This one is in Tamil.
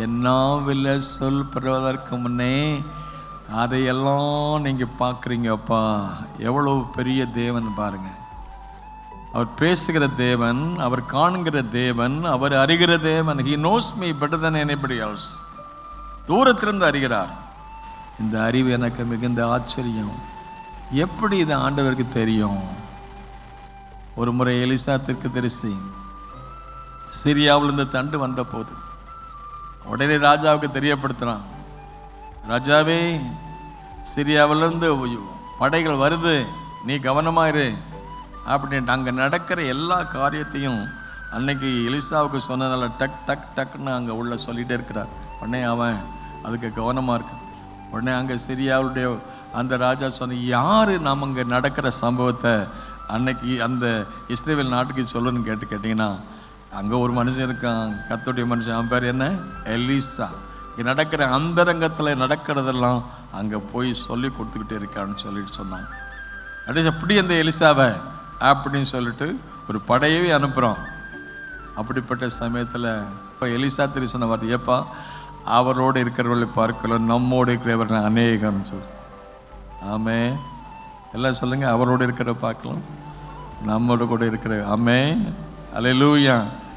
என்னாவில் சொல் பெறுவதற்கு முன்னே அதையெல்லாம் நீங்கள் பார்க்குறீங்கப்பா. எவ்வளோ பெரிய தேவன் பாருங்கள். அவர் பேசுகிற தேவன், அவர் காண்கிற தேவன், அவர் அறிகிற தேவன். He knows me better than anybody else. தூரத்திலிருந்து அறிகிறார். இந்த அறிவு எனக்கு மிகுந்த ஆச்சரியம். எப்படி இது ஆண்டவருக்கு தெரியும்? ஒரு முறை எலிசா தீர்க்கதரிசி சிரியாவிலிருந்து தண்டு வந்த போது உடனே ராஜாவுக்கு தெரியப்படுத்துகிறான். ராஜாவே, சிரியாவிலிருந்து படைகள் வருது, நீ கவனமாயிரு அப்படின்ட்டு. அங்கே நடக்கிற எல்லா காரியத்தையும் அன்னைக்கு எலிசாவுக்கு சொன்னதால டக் டக் டக்குன்னு அங்கே உள்ள சொல்லிகிட்டே இருக்கிறார். உடனே அவன் அதுக்கு கவனமாக இருக்கு. உடனே அங்கே சிரியாவுடைய அந்த ராஜா சொன்ன, யார் நாம் அங்கே நடக்கிற சம்பவத்தை அன்னைக்கு அந்த இஸ்ரேல் நாட்டுக்கு சொல்லணும்னு கேட்டிங்கன்னா, அங்கே ஒரு மனுஷன் இருக்கான், கர்த்தருடைய மனுஷன். அவன் பேர் என்ன? எலிசா. இங்கே நடக்கிற அந்தரங்கத்தில் நடக்கிறதெல்லாம் அங்கே போய் சொல்லி கொடுத்துக்கிட்டே இருக்கான்னு சொல்லிட்டு சொன்னாங்க. அப்படி அந்த எலிசாவை அப்படின்னு சொல்லிட்டு ஒரு படையவே அனுப்புகிறோம். அப்படிப்பட்ட சமயத்தில் இப்போ எலிசா திரு சொன்ன வார்த்தை, ஏப்பா அவரோடு இருக்கிறவர்களை பார்க்கலாம், நம்மோடு இருக்கிறவர்கள் அநேகம் சொல்லு. ஆமே, எல்லாம் சொல்லுங்கள். அவரோடு இருக்கிற பார்க்கலாம், நம்மோடு கூட இருக்கிற. ஆமே, அல்லேலூயா.